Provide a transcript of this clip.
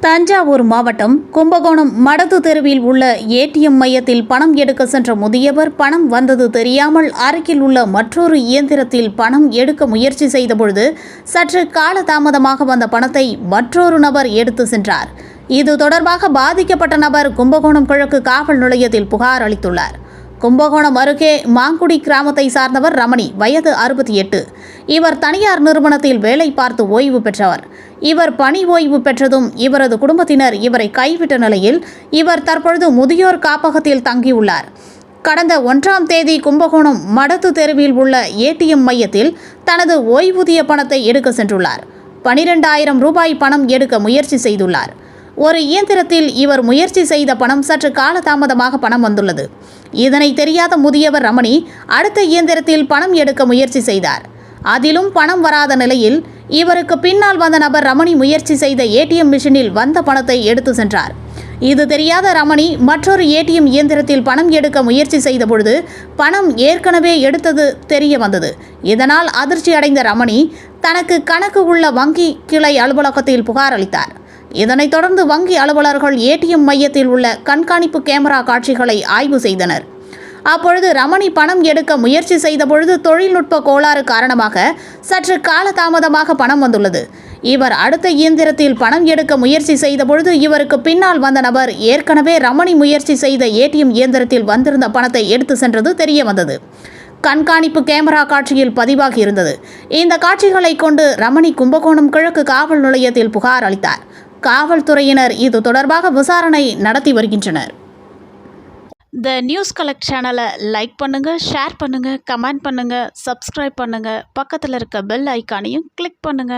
தஞ்சாவூர் மாவட்டம் கும்பகோணம் மடத்து தெருவில் உள்ள ஏடிஎம் மையத்தில் பணம் எடுக்க சென்ற முதியவர் பணம் வந்தது தெரியாமல் அருகில் உள்ள மற்றொரு இயந்திரத்தில் பணம் எடுக்க முயற்சி செய்தபொழுது சற்று காலதாமதமாக வந்த பணத்தை மற்றொரு நபர் எடுத்து சென்றார். இது தொடர்பாக பாதிக்கப்பட்ட நபர் கும்பகோணம் கிழக்கு காவல் நிலையத்தில் புகார் அளித்துள்ளார். கும்பகோணம் அருகே மாங்குடி கிராமத்தை சார்ந்தவர் ரமணி, வயது 68. இவர் தனியார் நிறுவனத்தில் வேலை பார்த்து ஓய்வு பெற்றவர். இவர் பணி ஓய்வு பெற்றதும் இவரது குடும்பத்தினர் இவரை கைவிட்ட நிலையில் இவர் தற்பொழுது முதியோர் காப்பகத்தில் தங்கியுள்ளார். கடந்த 1ஆம் தேதி கும்பகோணம் மடத்து தெருவில் உள்ள ஏடிஎம் மையத்தில் தனது ஓய்வூதிய பணத்தை எடுக்க சென்றுள்ளார். 12,000 ரூபாய் பணம் எடுக்க முயற்சி செய்துள்ளார். ஒரு இயந்திரத்தில் இவர் முயற்சி செய்த பணம் சற்று காலதாமதமாக பணம் வந்துள்ளது. இதனை தெரியாத முதியவர் ரமணி அடுத்த இயந்திரத்தில் பணம் எடுக்க முயற்சி செய்தார். அதிலும் பணம் வராத நிலையில் இவருக்கு பின்னால் வந்த நபர் ரமணி முயற்சி செய்த ஏடிஎம் மிஷினில் வந்த பணத்தை எடுத்து சென்றார். இது தெரியாத ரமணி மற்றொரு ஏடிஎம் இயந்திரத்தில் பணம் எடுக்க முயற்சி செய்த பொழுது பணம் ஏற்கனவே எடுத்தது தெரிய வந்தது. இதனால் அதிர்ச்சி அடைந்த ரமணி தனக்கு கணக்கு உள்ள வங்கி கிளை அலுவலகத்தில் புகார் அளித்தார். இதனைத் தொடர்ந்து வங்கி அலுவலர்கள் ஏடிஎம் மையத்தில் உள்ள கண்காணிப்பு கேமரா காட்சிகளை ஆய்வு செய்தனர். அப்பொழுது ரமணி பணம் எடுக்க முயற்சி செய்த பொழுது தொழில்நுட்ப கோளாறு காரணமாக சற்று காலதாமதமாக பணம் வந்துள்ளது. இவர் அடுத்த இயந்திரத்தில் பணம் எடுக்க முயற்சி செய்த பொழுது இவருக்கு பின்னால் வந்த நபர் ஏற்கனவே ரமணி முயற்சி செய்த ஏடிஎம் இயந்திரத்தில் வந்திருந்த பணத்தை எடுத்து சென்றது தெரிய வந்தது. கண்காணிப்பு கேமரா காட்சியில் பதிவாகி இருந்தது. இந்த காட்சிகளை கொண்டு ரமணி கும்பகோணம் கிழக்கு காவல் நிலையத்தில் புகார் அளித்தார். காவல்துறையினர் இது தொடர்பாக விசாரணை நடத்தி வருகின்றனர். த நியூஸ் கலெக்ட் சேனலை லைக் பண்ணுங்க, ஷேர் பண்ணுங்க, கமெண்ட் பண்ணுங்க, சப்ஸ்கிரைப் பண்ணுங்க. பக்கத்தில் இருக்க பெல் ஐக்கானையும் கிளிக் பண்ணுங்க.